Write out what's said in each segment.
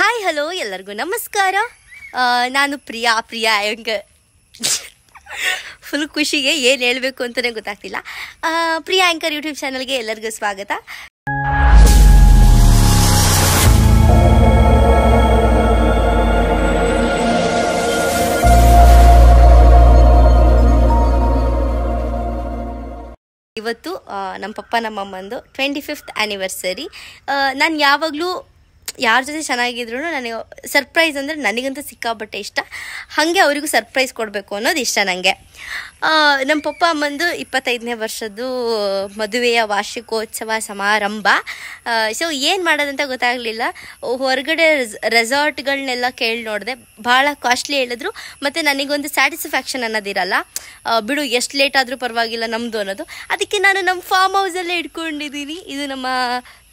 Hi hello ಎಲ್ಲರಿಗೂ ನಮಸ್ಕಾರ. ನಾನು ಪ್ರಿಯಾ ಆ್ಯಂಕರ್. ಫುಲ್ ಖುಷಿಗೆ ಏನು ಹೇಳಬೇಕು ಅಂತಲೇ ಗೊತ್ತಾಗ್ತಿಲ್ಲ. ಪ್ರಿಯಾ ಆ್ಯಂಕರ್ ಯೂಟ್ಯೂಬ್ ಚಾನಲ್ಗೆ ಎಲ್ಲರಿಗೂ ಸ್ವಾಗತ. ಇವತ್ತು ನಮ್ಮ ಪಪ್ಪ ನಮ್ಮಮ್ಮಂದು 25th ಆ್ಯನಿವರ್ಸರಿ. ನಾನು ಯಾವಾಗಲೂ ಯಾರ ಜೊತೆ ಚೆನ್ನಾಗಿದ್ರು ನನಗೆ ಸರ್ಪ್ರೈಸ್ ಅಂದರೆ ನನಗಂತೂ ಸಿಕ್ಕಾಬಟ್ಟೆ ಇಷ್ಟ. ಹಾಗೆ ಅವರಿಗೂ ಸರ್ಪ್ರೈಸ್ ಕೊಡಬೇಕು ಅನ್ನೋದು ಇಷ್ಟ ನನಗೆ. ನಮ್ಮ ಪಪ್ಪ ಅಮ್ಮಂದು 25ನೇ ವರ್ಷದ್ದು ಮದುವೆಯ ವಾರ್ಷಿಕೋತ್ಸವ ಸಮಾರಂಭ. ಸೊ ಏನು ಮಾಡೋದಂತ ಗೊತ್ತಾಗಲಿಲ್ಲ. ಹೊರಗಡೆ ರೆಸಾರ್ಟ್ಗಳನ್ನೆಲ್ಲ ಕೇಳಿ ನೋಡಿದೆ, ಭಾಳ ಕಾಸ್ಟ್ಲಿ ಹೇಳಿದ್ರು. ಮತ್ತು ನನಗೊಂದು ಸ್ಯಾಟಿಸ್ಫ್ಯಾಕ್ಷನ್ ಅನ್ನೋದಿರಲ್ಲ, ಬಿಡು ಎಷ್ಟು ಲೇಟ್ ಆದರೂ ಪರವಾಗಿಲ್ಲ ನಮ್ಮದು ಅನ್ನೋದು. ಅದಕ್ಕೆ ನಾನು ನಮ್ಮ ಫಾರ್ಮ್ ಹೌಸಲ್ಲೇ ಇಟ್ಕೊಂಡಿದ್ದೀನಿ. ಇದು ನಮ್ಮ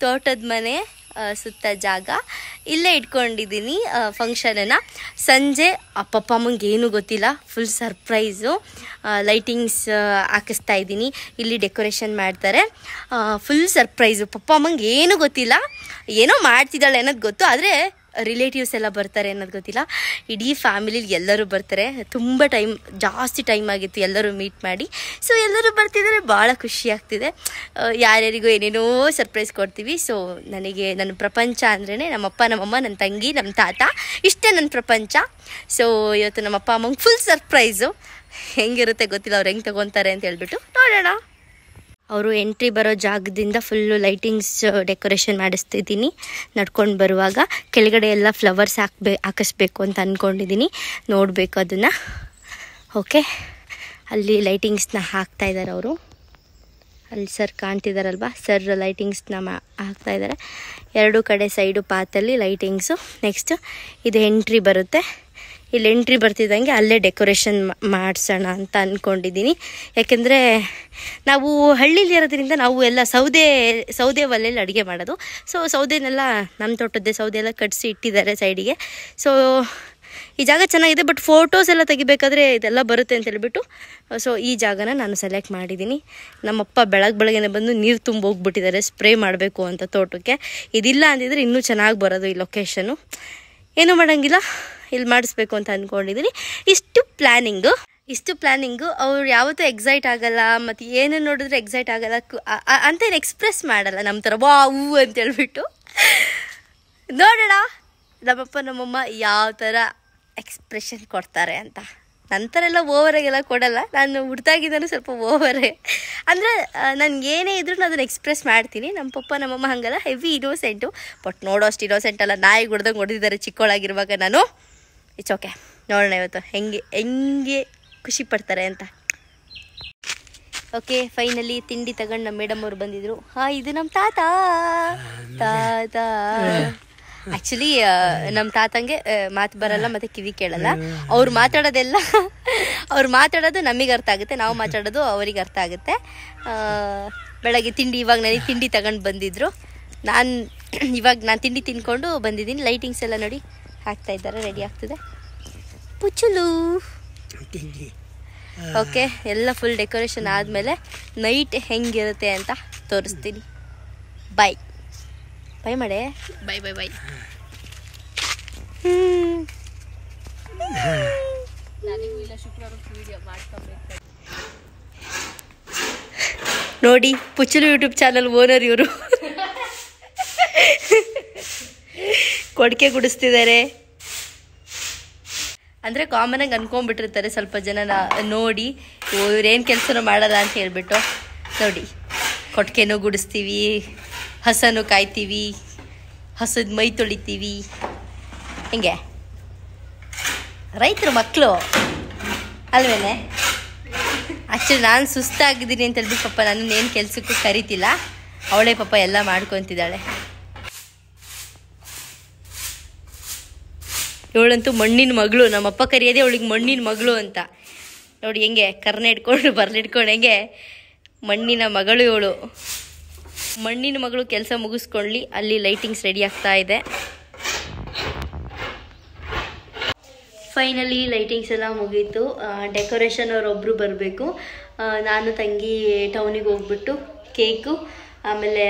ತೋಟದ ಮನೆ ಸುತ್ತ ಜಾಗ, ಇಲ್ಲೇ ಇಟ್ಕೊಂಡಿದ್ದೀನಿ ಫಂಕ್ಷನನ್ನು. ಸಂಜೆ ಪಪ್ಪ ಅಮ್ಮಂಗೆ ಏನೂ ಗೊತ್ತಿಲ್ಲ, ಫುಲ್ ಸರ್ಪ್ರೈಸು. ಲೈಟಿಂಗ್ಸ್ ಹಾಕಿಸ್ತಾ ಇದ್ದೀನಿ, ಇಲ್ಲಿ ಡೆಕೋರೇಷನ್ ಮಾಡ್ತಾರೆ. Full surprise. ಪಪ್ಪ ಅಮ್ಮಂಗೆ ಏನೂ ಗೊತ್ತಿಲ್ಲ, ಏನೋ ಮಾಡ್ತಿದ್ದಾಳೆ ಅನ್ನೋದು ಗೊತ್ತು, ಆದರೆ ರಿಲೇಟಿವ್ಸ್ ಎಲ್ಲ ಬರ್ತಾರೆ ಅನ್ನೋದು ಗೊತ್ತಿಲ್ಲ. ಇಡೀ ಫ್ಯಾಮಿಲಿಲಿ ಎಲ್ಲರೂ ಬರ್ತಾರೆ. ತುಂಬ ಜಾಸ್ತಿ ಟೈಮ್ ಆಗಿತ್ತು ಎಲ್ಲರೂ ಮೀಟ್ ಮಾಡಿ. ಸೊ ಎಲ್ಲರೂ ಬರ್ತಿದ್ದಾರೆ, ಭಾಳ ಖುಷಿ ಆಗ್ತಿದೆ. ಯಾರ್ಯಾರಿಗೂ ಏನೇನೋ ಸರ್ಪ್ರೈಸ್ ಕೊಡ್ತೀವಿ. ಸೊ ನನಗೆ ನನ್ನ ಪ್ರಪಂಚ ಅಂದ್ರೇ ನಮ್ಮಪ್ಪ ನಮ್ಮಮ್ಮ, ನನ್ನ ತಂಗಿ, ನಮ್ಮ ತಾತ, ಇಷ್ಟೇ ನನ್ನ ಪ್ರಪಂಚ. ಸೊ ಇವತ್ತು ನಮ್ಮಪ್ಪ ಅಮ್ಮಂಗೆ ಫುಲ್ ಸರ್ಪ್ರೈಸು. ಹೆಂಗಿರುತ್ತೆ ಗೊತ್ತಿಲ್ಲ, ಅವ್ರು ಹೆಂಗೆ ತೊಗೊತಾರೆ ಅಂತ ಹೇಳ್ಬಿಟ್ಟು ನೋಡೋಣ. ಅವರು ಎಂಟ್ರಿ ಬರೋ ಜಾಗದಿಂದ ಫುಲ್ಲು ಲೈಟಿಂಗ್ಸ್ ಡೆಕೋರೇಷನ್ ಮಾಡಿಸ್ತಿದ್ದೀನಿ. ನಡ್ಕೊಂಡು ಬರುವಾಗ ಕೆಳಗಡೆ ಎಲ್ಲ ಫ್ಲವರ್ಸ್ ಹಾಕಿಸ್ಬೇಕು ಅಂತ ಅಂದ್ಕೊಂಡಿದ್ದೀನಿ. ನೋಡಬೇಕು ಅದನ್ನು. ಓಕೆ, ಅಲ್ಲಿ ಲೈಟಿಂಗ್ಸ್ನ ಹಾಕ್ತಾಯಿದ್ದಾರೆ ಅವರು. ಅಲ್ಲಿ ಸರ್ ಕಾಣ್ತಿದ್ದಾರಲ್ವ, ಸರ್ ಲೈಟಿಂಗ್ಸ್ನ ಹಾಕ್ತಾಯಿದ್ದಾರೆ. ಎರಡೂ ಕಡೆ ಸೈಡು ಪಾತಲ್ಲಿ ಲೈಟಿಂಗ್ಸು. ನೆಕ್ಸ್ಟ್ ಇದು ಎಂಟ್ರಿ ಬರುತ್ತೆ. ಇಲ್ಲಿ ಎಂಟ್ರಿ ಬರ್ತಿದ್ದಂಗೆ ಅಲ್ಲೇ ಡೆಕೋರೇಷನ್ ಮಾಡಿಸೋಣ ಅಂತ ಅಂದ್ಕೊಂಡಿದ್ದೀನಿ. ಯಾಕೆಂದರೆ ನಾವು ಹಳ್ಳಿಲಿ ಇರೋದ್ರಿಂದ ನಾವು ಎಲ್ಲ ಸೌದೆ ಒಲೆಯಲ್ಲಿ ಅಡುಗೆ ಮಾಡೋದು. ಸೊ ಸೌದೆನೆಲ್ಲ ನಮ್ಮ ತೋಟದ್ದೇ ಸೌದೆ ಎಲ್ಲ ಕಟ್ಟಿಸಿ ಇಟ್ಟಿದ್ದಾರೆ ಸೈಡಿಗೆ. ಸೊ ಈ ಜಾಗ ಚೆನ್ನಾಗಿದೆ, ಬಟ್ ಫೋಟೋಸ್ ಎಲ್ಲ ತೆಗಿಬೇಕಾದ್ರೆ ಇದೆಲ್ಲ ಬರುತ್ತೆ ಅಂತ ಹೇಳ್ಬಿಟ್ಟು ಸೊ ಈ ಜಾಗನ ನಾನು ಸೆಲೆಕ್ಟ್ ಮಾಡಿದ್ದೀನಿ. ನಮ್ಮಪ್ಪ ಬೆಳಗ್ಗೆ ಬಂದು ನೀರು ತುಂಬ ಹೋಗ್ಬಿಟ್ಟಿದ್ದಾರೆ, ಸ್ಪ್ರೇ ಮಾಡಬೇಕು ಅಂತ ತೋಟಕ್ಕೆ. ಇದಿಲ್ಲ ಅಂದಿದ್ರೆ ಇನ್ನೂ ಚೆನ್ನಾಗಿ ಬರೋದು ಈ ಲೊಕೇಶನು. ಏನೂ ಮಾಡೋಂಗಿಲ್ಲ, ಇಲ್ಲಿ ಮಾಡಿಸ್ಬೇಕು ಅಂತ ಅಂದ್ಕೊಂಡಿದ್ದೀನಿ. ಇಷ್ಟು ಪ್ಲ್ಯಾನಿಂಗು ಅವ್ರು ಯಾವತ್ತೂ ಎಕ್ಸೈಟ್ ಆಗಲ್ಲ, ಮತ್ತು ಏನು ನೋಡಿದ್ರೆ ಎಕ್ಸೈಟ್ ಆಗಲ್ಲ ಅಂತೇನು ಎಕ್ಸ್ಪ್ರೆಸ್ ಮಾಡಲ್ಲ ನಮ್ಮ ಥರ ವಾವು ಅಂತ ಹೇಳ್ಬಿಟ್ಟು. ನೋಡೋಣ ನಮ್ಮಪ್ಪ ನಮ್ಮಮ್ಮ ಯಾವ ಥರ ಎಕ್ಸ್ಪ್ರೆಷನ್ ಕೊಡ್ತಾರೆ ಅಂತ. ನಂತರ ಎಲ್ಲ ಓವರಾಗೆಲ್ಲ ಕೊಡಲ್ಲ, ನಾನು ಹುಡ್ದಾಗಿದ್ದಾನು ಸ್ವಲ್ಪ ಓವರೇ. ಅಂದರೆ ನನಗೇನೇ ಇದ್ರೂ ನಾನು ಅದನ್ನು ಎಕ್ಸ್ಪ್ರೆಸ್ ಮಾಡ್ತೀನಿ. ನಮ್ಮ ಪಪ್ಪ ನಮ್ಮಮ್ಮ ಹಾಗಲ್ಲ, ಹೆವಿ ಇನೋಸೆಂಟು. ಬಟ್ ನೋಡೋ ಅಷ್ಟು ಇನೋಸೆಂಟ್ ಅಲ್ಲ, ನಾಯಿ ಹೊಡೆದಂಗೆ ಹೊಡೆದಿದ್ದಾರೆ ಚಿಕ್ಕವಳಾಗಿರುವಾಗ ನಾನು. ಇಟ್ಸ್ ಓಕೆ, ನೋಡೋಣ ಇವತ್ತು ಹೆಂಗೆ ಖುಷಿ ಪಡ್ತಾರೆ ಅಂತ. ಓಕೆ, ಫೈನಲಿ ತಿಂಡಿ ತಗೊಂಡು ನಮ್ಮ ಮೇಡಮ್ ಅವ್ರು ಬಂದಿದ್ರು. ಇದು ನಮ್ಮ ತಾತ. ಆ್ಯಕ್ಚುಲಿ ನಮ್ಮ ತಾತಂಗೆ ಮಾತು ಬರಲ್ಲ ಮತ್ತು ಕಿವಿ ಕೇಳಲ್ಲ. ಅವ್ರು ಮಾತಾಡೋದು ನಮಗೆ ಅರ್ಥ ಆಗುತ್ತೆ, ನಾವು ಮಾತಾಡೋದು ಅವ್ರಿಗೆ ಅರ್ಥ ಆಗುತ್ತೆ. ಬೆಳಗ್ಗೆ ಇವಾಗ ನನಗೆ ತಿಂಡಿ ತಗೊಂಡು ಬಂದಿದ್ರು. ನಾನು ತಿಂಡಿ ತಿನ್ಕೊಂಡು ಬಂದಿದ್ದೀನಿ. ಲೈಟಿಂಗ್ಸ್ ಎಲ್ಲ ನೋಡಿ ಹಾಕ್ತಾ ಇದ್ದಾರೆ, ರೆಡಿ ಆಗ್ತಿದೆ. ಪುಚ್ಚುಲು. ಓಕೆ, ಎಲ್ಲ ಫುಲ್ ಡೆಕೋರೇಷನ್ ಆದಮೇಲೆ ನೈಟ್ ಹೆಂಗಿರುತ್ತೆ ಅಂತ ತೋರಿಸ್ತೀನಿ. ಬಾಯ್ ಮಾಡೆ. ಬಾಯ್. ನೋಡಿ, ಪುಚ್ಚುಲು ಯೂಟ್ಯೂಬ್ ಚಾನಲ್ ಓನರ್ ಇವರು. ಕೊಡಿಕೆ ಗುಡಿಸ್ತಿದ್ದಾರೆ. ಅಂದರೆ ಕಾಮನಾಗಿ ಅನ್ಕೊಂಡ್ಬಿಟ್ಟಿರ್ತಾರೆ ಸ್ವಲ್ಪ ಜನ ನೋಡಿ, ಇವ್ರೇನು ಕೆಲಸನೂ ಮಾಡಲ್ಲ ಅಂತ ಹೇಳ್ಬಿಟ್ಟು. ನೋಡಿ, ಕೊಟ್ಟಿಗೆನೂ ಗುಡಿಸ್ತೀವಿ, ಹಸನು ಕಾಯ್ತೀವಿ, ಹಸದ ಮೈ ತೊಳಿತೀವಿ. ಹಿಂಗೆ ರೈತರು ಮಕ್ಕಳು ಅಲ್ವೇನೆ. ಆ್ಯಕ್ಚುಲಿ ನಾನು ಸುಸ್ತಾಗಿದ್ದೀನಿ ಅಂತ ಹೇಳ್ಬಿಟ್ಟು ಪಾಪ ನನ್ನನ್ನೇನು ಕೆಲಸಕ್ಕೂ ಕರಿತಿಲ್ಲ, ಅವಳೇ ಪಾಪ ಎಲ್ಲ ಮಾಡ್ಕೊತಿದ್ದಾಳೆ. ಇವಳಂತೂ ಮಣ್ಣಿನ ಮಗಳು. ನಮ್ಮಪ್ಪ ಕರೆಯೋದೇ ಅವಳಿಗೆ ಮಣ್ಣಿನ ಮಗಳು ಅಂತ. ನೋಡಿ ಹೆಂಗೆ ಕರ್ನೆ ಇಟ್ಕೊಂಡು ಬರ್ಲಿಟ್ಕೊಂಡು ಹೆಂಗೆ ಮಣ್ಣಿನ ಮಗಳು ಇವಳು. ಮಣ್ಣಿನ ಮಗಳು ಕೆಲಸ ಮುಗಿಸ್ಕೊಳ್ಳಿ. ಅಲ್ಲಿ ಲೈಟಿಂಗ್ಸ್ ರೆಡಿ ಆಗ್ತಾ ಇದೆ. ಫೈನಲಿ ಲೈಟಿಂಗ್ಸ್ ಎಲ್ಲ ಮುಗೀತು. ಡೆಕೋರೇಷನ್ ಅವರೊಬ್ಬರು ಬರಬೇಕು. ನಾನು ತಂಗಿ ಟೌನಿಗೆ ಹೋಗ್ಬಿಟ್ಟು ಕೇಕು ಆಮೇಲೆ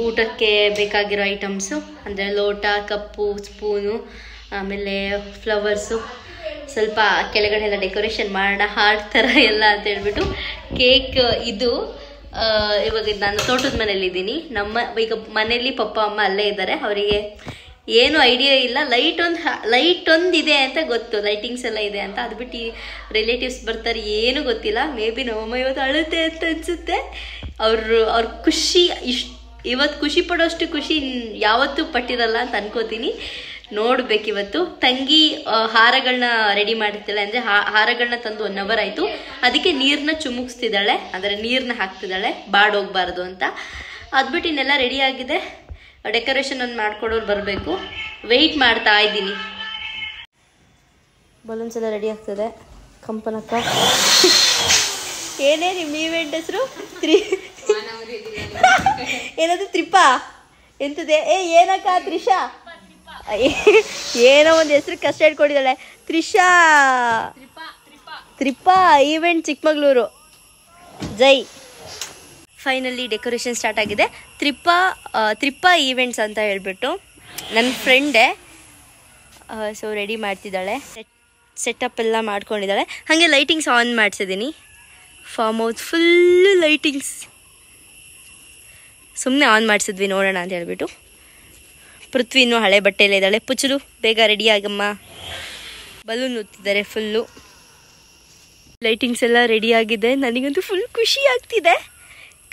ಊಟಕ್ಕೆ ಬೇಕಾಗಿರೋ ಐಟಮ್ಸು ಅಂದರೆ ಲೋಟ, ಕಪ್ಪು, ಸ್ಪೂನು, ಆಮೇಲೆ ಫ್ಲವರ್ಸು, ಸ್ವಲ್ಪ ಕೆಳಗಡೆ ಎಲ್ಲ ಡೆಕೋರೇಷನ್ ಮಾಡೋಣ ಹಾರ್ಟ್ ಥರ ಎಲ್ಲ ಅಂತ ಹೇಳ್ಬಿಟ್ಟು. ಕೇಕ್ ಇದು ಇವಾಗ ನಾನು ತೋಟದ ಮನೇಲಿದ್ದೀನಿ. ಈಗ ಮನೇಲಿ ಪಪ್ಪ ಅಮ್ಮ ಅಲ್ಲೇ ಇದ್ದಾರೆ. ಅವರಿಗೆ ಏನು ಐಡಿಯಾ ಇಲ್ಲ. ಲೈಟ್ ಒಂದು ಇದೆ ಅಂತ ಗೊತ್ತು, ಲೈಟಿಂಗ್ಸ್ ಎಲ್ಲ ಇದೆ ಅಂತ. ಅದು ಬಿಟ್ಟು ರಿಲೇಟಿವ್ಸ್ ಬರ್ತಾರೆ ಏನೂ ಗೊತ್ತಿಲ್ಲ. ಮೇ ಬಿ ನಮ್ಮಮ್ಮ ಇವತ್ತು ಅಳುತ್ತೆ ಅಂತ ಅನಿಸುತ್ತೆ. ಅವ್ರ ಖುಷಿ ಇವತ್ತು ಖುಷಿ ಪಡೋಷ್ಟು ಖುಷಿ ಯಾವತ್ತೂ ಪಟ್ಟಿರಲ್ಲ ಅಂತ ಅನ್ಕೋತೀನಿ. ನೋಡ್ಬೇಕಿವತ್ತು. ತಂಗಿ ಹಾರಗಳನ್ನ ರೆಡಿ ಮಾಡ್ತಿದ್ದಾಳೆ, ಅಂದರೆ ಹಾರಗಳನ್ನ ತಂದು 1 hour ಆಯಿತು. ಅದಕ್ಕೆ ನೀರನ್ನ ಚುಮುಕ್ಸ್ತಿದ್ದಾಳೆ, ಅಂದರೆ ನೀರನ್ನ ಹಾಕ್ತಿದ್ದಾಳೆ ಬಾಡೋಗ್ಬಾರ್ದು ಅಂತ. ಅದ್ಬಿಟ್ಟು ಇನ್ನೆಲ್ಲ ರೆಡಿ ಆಗಿದೆ. ಡೆಕೋರೇಷನ್ ಒಂದು ಮಾಡ್ಕೊಡೋರು ಬರಬೇಕು. ವೆಯ್ಟ್ ಮಾಡ್ತಾ ಇದ್ದೀನಿ. ಬಲೂನ್ಸ್ ಎಲ್ಲ ರೆಡಿ ಆಗ್ತದೆ. ಕಂಪನಕ್ಕ ಏನೇ ನಿಮ್ಮ ಈವೆಂಟ್ ಹೆಸರು? ಏನದು ತ್ರಿಪಾ ಎಂತದೆ? ಏನಕ್ಕ ತ್ರಿಷಾ? ಏನೋ ಒಂದು ಹೆಸರು ಕಷ್ಟ ಇಟ್ಕೊಂಡಿದ್ದಾಳೆ. ತ್ರಿಪಾ ಈವೆಂಟ್ ಚಿಕ್ಕಮಗಳೂರು. ಜೈ. ಫೈನಲಿ ಡೆಕೋರೇಷನ್ ಸ್ಟಾರ್ಟ್ ಆಗಿದೆ. ತ್ರಿಪಾ ಈವೆಂಟ್ಸ್ ಅಂತ ಹೇಳ್ಬಿಟ್ಟು ನನ್ನ ಫ್ರೆಂಡೇ. ಸೊ ರೆಡಿ ಮಾಡ್ತಿದ್ದಾಳೆ, ಸೆಟಪ್ ಎಲ್ಲ ಮಾಡ್ಕೊಂಡಿದ್ದಾಳೆ. ಹಾಗೆ ಲೈಟಿಂಗ್ಸ್ ಆನ್ ಮಾಡಿಸಿದ್ದೀನಿ. ಫಾರ್ಮ್ ಹೌಸ್ ಫುಲ್ಲು ಲೈಟಿಂಗ್ಸ್ ಸುಮ್ಮನೆ ಆನ್ ಮಾಡಿಸಿದ್ವಿ ನೋಡೋಣ ಅಂತ ಹೇಳ್ಬಿಟ್ಟು. ಪೃಥ್ವಿ ಇನ್ನೂ ಹಳೆ ಬಟ್ಟೆಯಲ್ಲೇ ಇದ್ದಾಳೆ. ಪುಚ್ಚಲು ಬೇಗ ರೆಡಿ ಆಗಮ್ಮ. ಬಲೂನ್ ಉತ್ತಿದ್ದಾರೆ ಫುಲ್ಲು. ಲೈಟಿಂಗ್ಸ್ ಎಲ್ಲ ರೆಡಿ ಆಗಿದೆ. ನನಗಂತೂ ಫುಲ್ ಖುಷಿ ಆಗ್ತಿದೆ.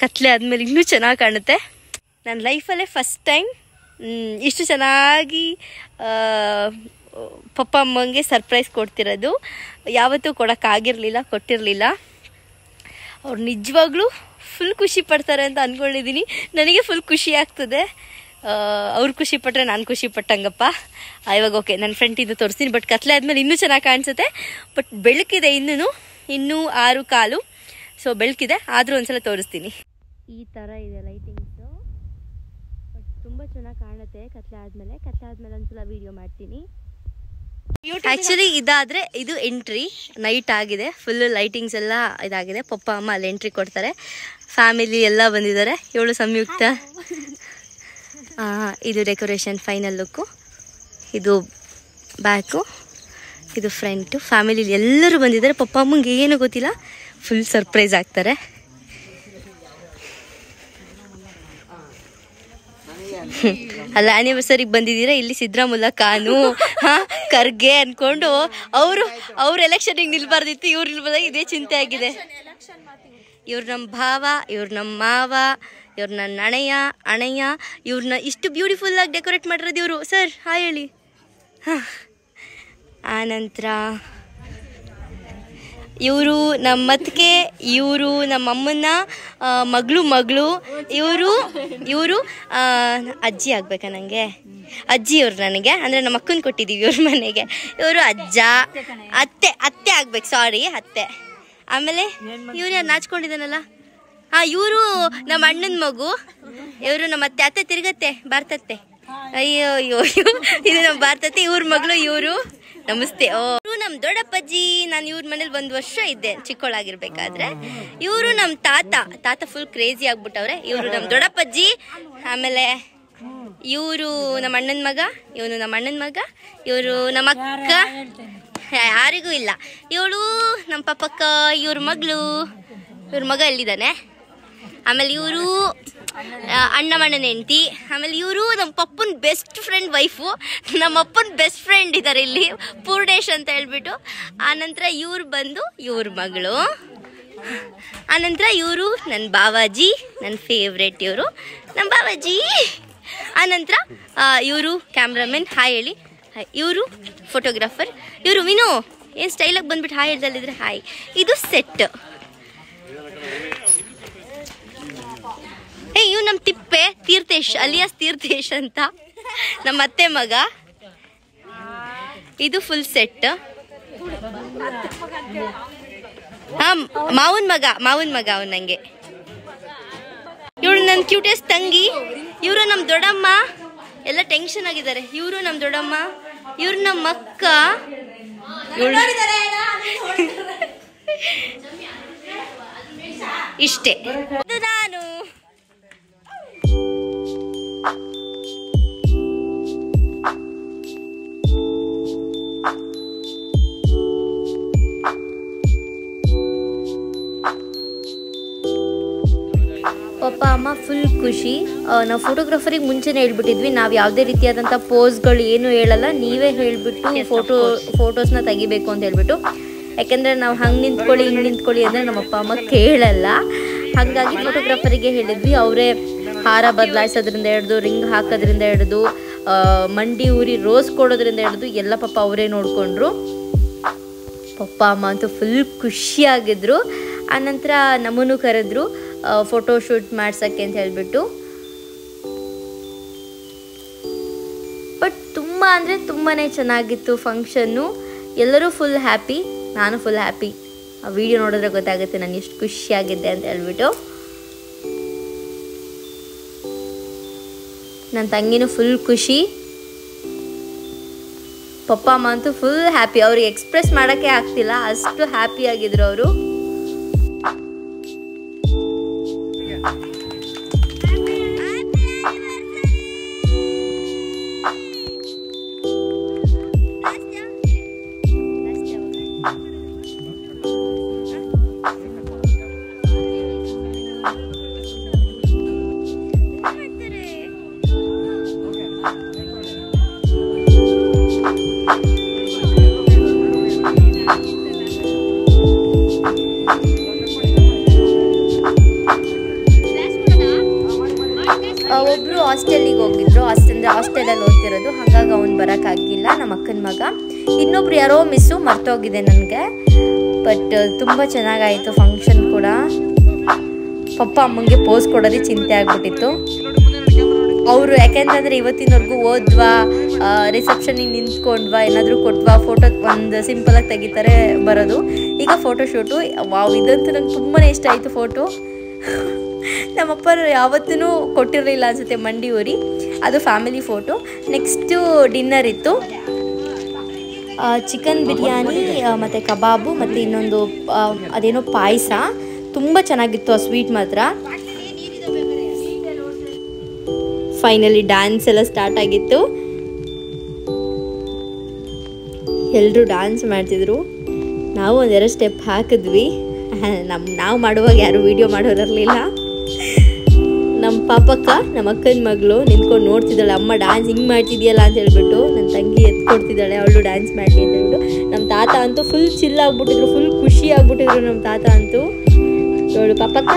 ಕತ್ಲೆ ಆದಮೇಲೆ ಇನ್ನೂ ಚೆನ್ನಾಗಿ ಕಾಣುತ್ತೆ. ನನ್ನ ಲೈಫಲ್ಲೇ ಫಸ್ಟ್ ಟೈಮ್ ಇಷ್ಟು ಚೆನ್ನಾಗಿ ಪಪ್ಪ ಅಮ್ಮಂಗೆ ಸರ್ಪ್ರೈಸ್ ಕೊಡ್ತಿರೋದು. ಯಾವತ್ತೂ ಕೊಟ್ಟಿರಲಿಲ್ಲ. ಅವ್ರು ನಿಜವಾಗ್ಲೂ ಫುಲ್ ಖುಷಿ ಪಡ್ತಾರೆ ಅಂತ ಅಂದ್ಕೊಂಡಿದ್ದೀನಿ. ನನಗೆ ಫುಲ್ ಖುಷಿ ಆಗ್ತದೆ. ಅವ್ರು ಖುಷಿ ಪಟ್ಟರೆ ನಾನು ಖುಷಿ ಪಟ್ಟಂಗಪ್ಪ. ಇವಾಗ ಓಕೆ, ನನ್ನ ಫ್ರೆಂಡ್ ಇದು ತೋರಿಸ್ತೀನಿ. ಬಟ್ ಕತ್ಲೆ ಆದಮೇಲೆ ಇನ್ನೂ ಚೆನ್ನಾಗಿ ಕಾಣಿಸುತ್ತೆ. ಬಟ್ ಬೆಳಕಿದೆ, ಇನ್ನೂ 6:15. ಸೊ ಬೆಳಕಿದೆ, ಆದರೂ ಒಂದ್ಸಲ ತೋರಿಸ್ತೀನಿ. ಈ ಥರ ಇದೆ ಲೈಟಿಂಗ್ಸು. ಬಟ್ ತುಂಬ ಚೆನ್ನಾಗಿ ಕಾಣುತ್ತೆ ಕತ್ಲೆ ಆದಮೇಲೆ ಒಂದ್ಸಲ ವೀಡಿಯೋ ಮಾಡ್ತೀನಿ. ಆ್ಯಕ್ಚುಲಿ ಇದು ಎಂಟ್ರಿ. ನೈಟ್ ಆಗಿದೆ, ಫುಲ್ಲು ಲೈಟಿಂಗ್ಸ್ ಎಲ್ಲ ಇದಾಗಿದೆ. ಪಪ್ಪ ಅಮ್ಮ ಅಲ್ಲಿ ಎಂಟ್ರಿ ಕೊಡ್ತಾರೆ. ಫ್ಯಾಮಿಲಿ ಎಲ್ಲ ಬಂದಿದ್ದಾರೆ. ಇವಳು ಸಂಯುಕ್ತ. ಇದು ಡೆಕೋರೇಷನ್ ಫೈನಲ್ ಲುಕ್ಕು. ಇದು ಬ್ಯಾಕು, ಇದು ಫ್ರಂಟು. ಫ್ಯಾಮಿಲಿ ಎಲ್ಲರೂ ಬಂದಿದ್ದಾರೆ. ಪಪ್ಪ ಅಮ್ಮಂಗೆ ಏನೂ ಗೊತ್ತಿಲ್ಲ, ಫುಲ್ ಸರ್ಪ್ರೈಸ್ ಆಗ್ತಾರೆ. ಅಲ್ಲ, ಆನಿವರ್ಸರಿಗೆ ಬಂದಿದ್ದೀರಾ, ಇಲ್ಲಿ ಸಿದ್ದರಾಮುಲ್ಲ ಖಾನು ಖರ್ಗೆ ಅನ್ಕೊಂಡು ಅವ್ರು ಎಲೆಕ್ಷನ್ಗೆ ನಿಲ್ಬಾರ್ದಿತ್ತು, ಇವ್ರು ನಿಲ್ಬಾರ್ದಾಗ ಇದೇ ಚಿಂತೆ ಆಗಿದೆ. ಇವ್ರು ನಮ್ಮ ಭಾವ, ಇವ್ರು ನಮ್ಮ ಮಾವ, ಇವ್ರು ನನ್ನ ಅಣಯ್ಯ. ಇವ್ರನ್ನ ಇಷ್ಟು ಬ್ಯೂಟಿಫುಲ್ಲಾಗಿ ಡೆಕೋರೇಟ್ ಮಾಡಿರೋದು ಇವರು. ಸರ್ ಹಾಯ್ ಹೇಳಿ. ಆನಂತರ ಇವರು ನಮ್ಮ ಅತ್ತಿಗೆ, ಇವರು ನಮ್ಮ ಅಮ್ಮನ ಮಗಳು. ಇವರು ಅಜ್ಜಿ ಆಗ್ಬೇಕಾ ನನಗೆ? ಅಜ್ಜಿ ಇವ್ರು ನನಗೆ, ಅಂದರೆ ನಮ್ಮ ಅಕ್ಕನ ಕೊಟ್ಟಿದ್ದೀವಿ ಇವ್ರ ಮನೆಗೆ. ಇವರು ಅಜ್ಜ, ಅತ್ತೆ ಆಗ್ಬೇಕು, ಸಾರಿ ಅತ್ತೆ. ಆಮೇಲೆ ಇವ್ರು ಯಾರು ನಾಚ್ಕೊಂಡಿದ್ದಾನಲ್ಲ, ಇವರು ನಮ್ಮ ಅಣ್ಣನ ಮಗು. ಇವರು ನಮ್ಮ ಅತ್ತೆ ತಿರುಗತ್ತೆ, ಭಾರತತ್ತೆ. ಅಯ್ಯೋ ಇದು ನಮ್ಮ ಭಾರತತ್ತೆ. ಇವ್ರ ಮಗಳು ಇವರು. ನಮಸ್ತೆ. ಇವರು ನಮ್ಮ ದೊಡ್ಡಪ್ಪಜ್ಜಿ. ನಾನು ಇವ್ರ ಮನೇಲಿ 1 ವರ್ಷ ಇದ್ದೆ ಚಿಕ್ಕವಳಾಗಿರ್ಬೇಕಾದ್ರೆ. ಇವರು ನಮ್ಮ ತಾತ ಫುಲ್ ಕ್ರೇಜಿ ಆಗ್ಬಿಟ್ಟವ್ರೆ. ಇವರು ನಮ್ಮ ದೊಡ್ಡಪ್ಪಜ್ಜಿ. ಆಮೇಲೆ ಇವರು ನಮ್ಮ ಅಣ್ಣನ ಮಗ, ಇವನು ನಮ್ಮ ಅಣ್ಣನ ಮಗ. ಇವರು ನಮ್ಮ ಅಕ್ಕ, ಯಾರಿಗೂ ಇಲ್ಲ. ಇವಳು ನಮ್ಮ ಪಪ್ಪಕ್ಕ, ಇವ್ರ ಮಗ ಎಲ್ಲಿದ್ದಾನೆ. ಆಮೇಲೆ ಇವರು ಅಣ್ಣಮ್ಮಣ್ಣನ ಹೆಂಡತಿ. ಆಮೇಲೆ ಇವರು ನಮ್ಮ ಪಪ್ಪನ ಬೆಸ್ಟ್ ಫ್ರೆಂಡ್ ವೈಫು. ನಮ್ಮ ಅಪ್ಪನ ಬೆಸ್ಟ್ ಫ್ರೆಂಡ್ ಇದ್ದಾರೆ ಇಲ್ಲಿ, ಪೂರ್ಣೇಶ್ ಅಂತ ಹೇಳ್ಬಿಟ್ಟು. ಆನಂತರ ಇವ್ರು ಬಂದು ಇವ್ರ ಮಗಳು. ಆನಂತರ ಇವರು ನನ್ನ ಬಾವಾಜಿ, ನನ್ನ ಫೇವ್ರೇಟ್ ಇವರು ನಮ್ಮ ಬಾವಾಜಿ. ಆನಂತರ ಇವರು ಕ್ಯಾಮ್ರಾಮನ್, ಹಾಯ್ ಹೇಳಿ. ಹಾಯ್. ಇವರು ಫೋಟೋಗ್ರಾಫರ್. ಇವರು ವಿನೋ, ಏನು ಸ್ಟೈಲಾಗಿ ಬಂದ್ಬಿಟ್ಟು ಹಾಯ್ ಹೇಳ್ದಲ್ಲಿದ್ರೆ ಹಾಯ್. ಇದು ಸೆಟ್. ಇವ್ ನಮ್ಮ ತಿಪ್ಪೆ ತೀರ್ಥೇಶ್, ಅಲಿಯಾಸ್ ತೀರ್ಥೇಶ್ ಅಂತ, ನಮ್ಮ ಅತ್ತೆ ಮಗ. ಇದು ಫುಲ್ ಸೆಟ್. ಮಾವನ್ ಮಗ ಅವನು ನಂಗೆ. ಇವಳು ನನ್ನ ಕ್ಯೂಟೆಸ್ಟ್ ತಂಗಿ. ಇವರು ನಮ್ಮ ದೊಡ್ಡಮ್ಮ. ಎಲ್ಲ ಟೆನ್ಷನ್ ಆಗಿದ್ದಾರೆ. ಇವರು ನಮ್ಮ ದೊಡ್ಡಮ್ಮ, ಇವ್ರು ನಮ್ಮ ಅಕ್ಕ. ಇಷ್ಟೇ. ನಾನು ಖುಷಿ. ನಾವು ಫೋಟೋಗ್ರಾಫರಿಗೆ ಮುಂಚೆನೇ ಹೇಳ್ಬಿಟ್ಟಿದ್ವಿ, ನಾವು ಯಾವುದೇ ರೀತಿಯಾದಂಥ ಪೋಸ್ಗಳು ಏನು ಹೇಳಲ್ಲ, ನೀವೇ ಹೇಳಿಬಿಟ್ಟು ಫೋಟೋಸ್ನ ತೆಗಿಬೇಕು ಅಂತ ಹೇಳ್ಬಿಟ್ಟು. ಯಾಕೆಂದರೆ ನಾವು ಹಂಗೆ ನಿಂತ್ಕೊಳ್ಳಿ ಹಿಂಗೆ ನಿಂತ್ಕೊಳ್ಳಿ ಅಂದರೆ ನಮ್ಮ ಅಪ್ಪ ಅಮ್ಮ ಕೇಳಲ್ಲ. ಹಾಗಾಗಿ ಫೋಟೋಗ್ರಾಫರಿಗೆ ಹೇಳಿದ್ವಿ. ಅವರೇ ಹಾರ ಬದಲಾಯಿಸೋದ್ರಿಂದ ಹಿಡಿದು, ರಿಂಗ್ ಹಾಕೋದ್ರಿಂದ ಹಿಡಿದು, ಮಂಡಿ ಊರಿ ರೋಸ್ ಕೊಡೋದ್ರಿಂದ ಹಿಡಿದು ಎಲ್ಲ ಪಾಪ ಅವರೇ ನೋಡಿಕೊಂಡ್ರು. ಪಪ್ಪ ಅಮ್ಮ ಅಂತೂ ಫುಲ್ ಖುಷಿಯಾಗಿದ್ದರು. ಆನಂತರ ನಮ್ಮನ್ನು ಕರೆದ್ರು ಫೋಟೋ ಶೂಟ್ ಮಾಡ್ಸೋಕ್ಕೆ ಅಂತ ಹೇಳಿಬಿಟ್ಟು. ಬಟ್ ತುಂಬ ಅಂದರೆ ತುಂಬಾ ಚೆನ್ನಾಗಿತ್ತು ಫಂಕ್ಷನ್ನು. ಎಲ್ಲರೂ ಫುಲ್ ಹ್ಯಾಪಿ, ನಾನು ಫುಲ್ ಹ್ಯಾಪಿ. ಆ ವಿಡಿಯೋ ನೋಡಿದ್ರೆ ಗೊತ್ತಾಗುತ್ತೆ ನಾನು ಎಷ್ಟು ಖುಷಿಯಾಗಿದ್ದೆ ಅಂತ ಹೇಳ್ಬಿಟ್ಟು. ನನ್ನ ತಂಗಿನೂ ಫುಲ್ ಖುಷಿ, ಪಪ್ಪ ಅಮ್ಮ ಅಂತೂ ಫುಲ್ ಹ್ಯಾಪಿ. ಅವ್ರಿಗೆ ಎಕ್ಸ್ಪ್ರೆಸ್ ಮಾಡೋಕ್ಕೆ ಆಗ್ತಿಲ್ಲ, ಅಷ್ಟು ಹ್ಯಾಪಿಯಾಗಿದ್ರು ಅವರು. ಒಬ್ಬರು ಹಾಸ್ಟೆಲಿಗೆ ಹೋಗಿದ್ರು, ಹಾಸ್ಟೆಲಲ್ಲಿ ಓದ್ತಿರೋದು, ಹಾಗಾಗಿ ಅವ್ನು ಬರೋಕ್ಕಾಗಿಲ್ಲ, ನಮ್ಮ ಅಕ್ಕನ ಮಗ. ಇನ್ನೊಬ್ರು ಯಾರೋ ಮಿಸ್ಸು ಮರ್ತೋಗಿದೆ ನನಗೆ. ಬಟ್ ತುಂಬ ಚೆನ್ನಾಗಾಯಿತು ಫಂಕ್ಷನ್ ಕೂಡ. ಪಪ್ಪ ಅಮ್ಮಂಗೆ ಪೋಸ್ ಕೊಡೋದೇ ಚಿಂತೆ ಆಗಿಬಿಟ್ಟಿತ್ತು ಅವರು. ಯಾಕೆಂತಂದರೆ ಇವತ್ತಿನವರೆಗೂ ಓದ್ವಾ, ರಿಸೆಪ್ಷನಿಗೆ ನಿಂತ್ಕೊಂಡ್ವಾ, ಏನಾದರೂ ಕೊಟ್ವಾ, ಫೋಟೋ ಒಂದು ಸಿಂಪಲಾಗಿ ತೆಗಿತಾರೆ ಬರೋದು. ಈಗ ಫೋಟೋ ಶೂಟು, ವಾವ್, ಇದಂತೂ ನಂಗೆ ತುಂಬಾ ಇಷ್ಟ ಆಯಿತು ಫೋಟೋ. ನಮ್ಮಪ್ಪರು ಯಾವತ್ತೂ ಕೊಟ್ಟಿರಲಿಲ್ಲ ಅನಿಸುತ್ತೆ ಮಂಡಿ ಊರಿ. ಅದು ಫ್ಯಾಮಿಲಿ ಫೋಟೋ. ನೆಕ್ಸ್ಟು ಡಿನ್ನರ್ ಇತ್ತು, ಚಿಕನ್ ಬಿರಿಯಾನಿ ಮತ್ತು ಕಬಾಬು ಮತ್ತು ಇನ್ನೊಂದು ಅದೇನೋ ಪಾಯಸ. ತುಂಬ ಚೆನ್ನಾಗಿತ್ತು ಆ ಸ್ವೀಟ್ ಮಾತ್ರ. ಫೈನಲಿ ಡ್ಯಾನ್ಸ್ ಎಲ್ಲ ಸ್ಟಾರ್ಟ್ ಆಗಿತ್ತು. ಎಲ್ಲರೂ ಡ್ಯಾನ್ಸ್ ಮಾಡ್ತಿದ್ರು. ನಾವು ಒಂದೆರಡು ಸ್ಟೆಪ್ ಹಾಕಿದ್ವಿ. ನಾವು ಮಾಡುವಾಗ ಯಾರು ವೀಡಿಯೋ ಮಾಡೋರಿರಲಿಲ್ಲ. ನಮ್ಮ ಪಾಪಕ್ಕ, ನಮ್ಮ ಅಕ್ಕನ ಮಗಳು ನಿಂತ್ಕೊಂಡು ನೋಡ್ತಿದ್ದಾಳೆ, ಅಮ್ಮ ಡ್ಯಾನ್ಸ್ ಹಿಂಗೆ ಮಾಡ್ತಿದ್ಯಲ್ಲ ಅಂತ ಹೇಳ್ಬಿಟ್ಟು. ನನ್ನ ತಂಗಿ ಎತ್ಕೊಡ್ತಿದ್ದಾಳೆ ಅವಳು ಡ್ಯಾನ್ಸ್ ಮಾಡಿ ಅಂತ ಹೇಳ್ಬಿಟ್ಟು. ನಮ್ಮ ತಾತ ಅಂತೂ ಫುಲ್ ಚಿಲ್ ಆಗ್ಬಿಟ್ಟಿದ್ರು, ಫುಲ್ ಖುಷಿ ಆಗ್ಬಿಟ್ಟಿದ್ರು ನಮ್ಮ ತಾತ ಅಂತೂ. ಅವಳು ಪಾಪಕ್ಕ,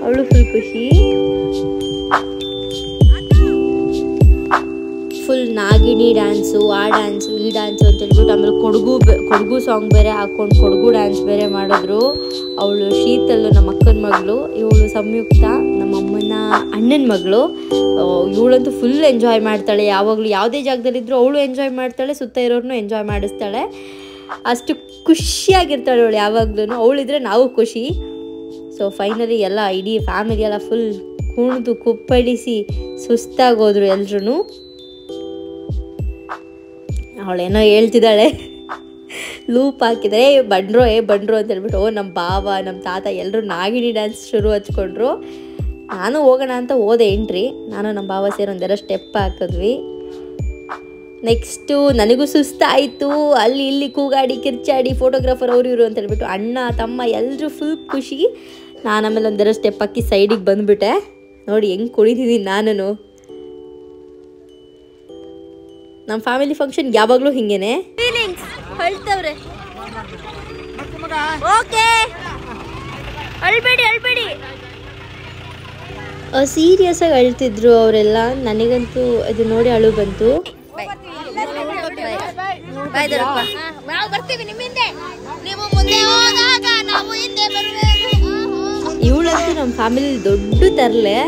ಅವಳು ಫುಲ್ ಖುಷಿ. ಫುಲ್ ನಾಗಿಣಿ ಡ್ಯಾನ್ಸು, ಆ ಡ್ಯಾನ್ಸು ಈ ಡ್ಯಾನ್ಸು ಅಂತ ಹೇಳ್ಬಿಟ್ಟು. ಆಮೇಲೆ ಕೊಡಗು ಸಾಂಗ್ ಬೇರೆ ಹಾಕ್ಕೊಂಡು ಕೊಡಗು ಡ್ಯಾನ್ಸ್ ಬೇರೆ ಮಾಡಿದ್ರು. ಅವಳು ಶೀತಲ್ಲು ನಮ್ಮ ಅಕ್ಕನ ಮಗಳು, ಇವಳು ಸಂಯುಕ್ತ ನಮ್ಮ ಅಮ್ಮನ ಅಣ್ಣನ ಮಗಳು. ಇವಳಂತೂ ಫುಲ್ ಎಂಜಾಯ್ ಮಾಡ್ತಾಳೆ. ಯಾವಾಗಲೂ ಯಾವುದೇ ಜಾಗದಲ್ಲಿದ್ದರೂ ಅವಳು ಎಂಜಾಯ್ ಮಾಡ್ತಾಳೆ, ಸುತ್ತ ಇರೋರನ್ನೂ ಎಂಜಾಯ್ ಮಾಡಿಸ್ತಾಳೆ. ಅಷ್ಟು ಖುಷಿಯಾಗಿರ್ತಾಳೆ ಅವಳು ಯಾವಾಗ್ಲೂ. ಅವಳಿದ್ರೆ ನಾವು ಖುಷಿ. ಸೊ ಫೈನಲಿ ಎಲ್ಲ ಇಡೀ ಫ್ಯಾಮಿಲಿ ಎಲ್ಲ ಫುಲ್ ಕುಣಿದು ಕುಪ್ಪಳಿಸಿ ಸುಸ್ತಾಗೋದ್ರು ಎಲ್ರೂ. ಅವಳೇನೋ ಹೇಳ್ತಿದ್ದಾಳೆ, ಲೂಪ್ ಹಾಕಿದರೆ ಬಂಡ್ರೋ ಅಂತ ಹೇಳ್ಬಿಟ್ಟು. ನಮ್ಮ ಬಾವ, ನಮ್ಮ ತಾತ ಎಲ್ಲರೂ ನಾಗಿಣಿ ಡ್ಯಾನ್ಸ್ ಶುರು ಹಚ್ಕೊಂಡ್ರು. ನಾನು ಹೋಗೋಣ ಅಂತ ಹೋದೆ ಎಂಟ್ರಿ. ನಾನು ನಮ್ಮ ಬಾವ ಸೇರಿ ಒಂದೆರಡು ಸ್ಟೆಪ್ ಹಾಕಿದ್ವಿ. ನೆಕ್ಸ್ಟು ನನಗೂ ಸುಸ್ತಾಯಿತು. ಅಲ್ಲಿ ಇಲ್ಲಿ ಕೂಗಾಡಿ ಕಿರ್ಚಾಡಿ ಫೋಟೋಗ್ರಾಫರ್ ಅವರು ಇವರು ಅಂತ ಹೇಳ್ಬಿಟ್ಟು ಅಣ್ಣ ತಮ್ಮ ಎಲ್ಲರೂ ಫುಲ್ ಖುಷಿ. ನಾನು ಆಮೇಲೆ ಒಂದೆರಡು ಸ್ಟೆಪ್ ಹಾಕಿ ಸೈಡಿಗೆ ಬಂದುಬಿಟ್ಟೆ. ನೋಡಿ ಹೆಂಗೆ ಕುಳಿತಿದ್ದೀನಿ ನಾನು. ನಮ್ಮ ಫ್ಯಾಮಿಲಿ ಫಂಕ್ಷನ್ ಯಾವಾಗಲೂ ಹಿಂಗೇನೆ. ಅಳ್ತವ್ರೆ. ಓಕೆ, ಅಳ್ಬೇಡಿ. ಸೀರಿಯಸ್ ಆಗಿ ಅಳ್ತಿದ್ರು ಅವರೆಲ್ಲ. ನನಗಂತೂ ಅದು ನೋಡಿ ಅಳು ಬಂತು. ಇವಳಂತೂ ನಮ್ಮ ಫ್ಯಾಮಿಲಿ ದೊಡ್ಡ ತರಲೆ.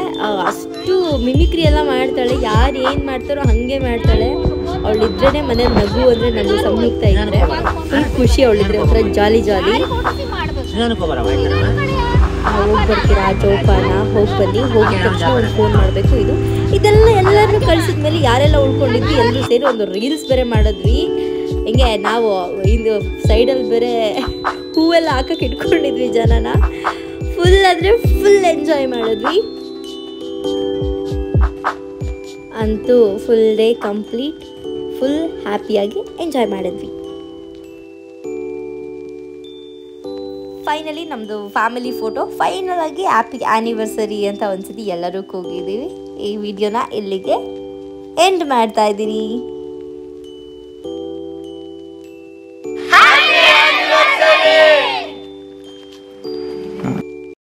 ಅಷ್ಟು ಮಿಮಿಕ್ರಿ ಎಲ್ಲ ಮಾಡ್ತಾಳೆ. ಯಾರು ಏನು ಮಾಡ್ತಾರೋ ಹಾಗೆ ಮಾಡ್ತಾಳೆ. ಅವಳಿದ್ರೇ ಮನೇಲಿ ನಗು ಅಂದರೆ ನಗು. ಸಂಯುಕ್ತ ಇದ್ರೆ ಫುಲ್ ಖುಷಿ. ಅವಳಿದ್ರೆ ಒಂಥರ ಜಾಲಿ. ಹೋಗಿ ಬರ್ತೀರಾ ಚೌಪಾನ, ಹೋಗಿ ಬನ್ನಿ. ಹೋಗಿದ ತಕ್ಷಣ ಒಂದು ಫೋನ್ ಮಾಡಬೇಕು. ಎಲ್ಲರನ್ನೂ ಕಳಿಸಿದ್ಮೇಲೆ ಯಾರೆಲ್ಲ ಉಳ್ಕೊಂಡಿದ್ವಿ ಎಲ್ಲರೂ ಸೇರಿ ಒಂದು ರೀಲ್ಸ್ ಬೇರೆ ಮಾಡಿದ್ವಿ. ಹಿಂಗೆ ನಾವು ಇದು ಸೈಡಲ್ಲಿ ಬೇರೆ ಹೂವೆಲ್ಲ ಹಾಕಕ್ಕೆ ಇಟ್ಕೊಂಡಿದ್ವಿ ಜನನ. ಫುಲ್ ಅಂದರೆ ಫುಲ್ ಎಂಜಾಯ್ ಮಾಡಿದ್ವಿ. ಅಂತೂ ಫುಲ್ ಡೇ ಕಂಪ್ಲೀಟ್ ಫುಲ್ ಹ್ಯಾಪಿಯಾಗಿ ಎಂಜಾಯ್ ಮಾಡಿದ್ವಿ. ಫೈನಲಿ ನಮ್ಮದು ಫ್ಯಾಮಿಲಿ ಫೋಟೋ ಫೈನಲ್ ಆಗಿ ಹ್ಯಾಪಿ ಆ್ಯನಿವರ್ಸರಿ ಅಂತ ಒಂದ್ಸತಿ ಎಲ್ಲರೂ ಕೂಗಿದ್ದೀವಿ. ಈ ವಿಡಿಯೋನ ಇಲ್ಲಿಗೆ ಎಂಡ್ ಮಾಡ್ತಾ ಇದ್ದೀನಿ.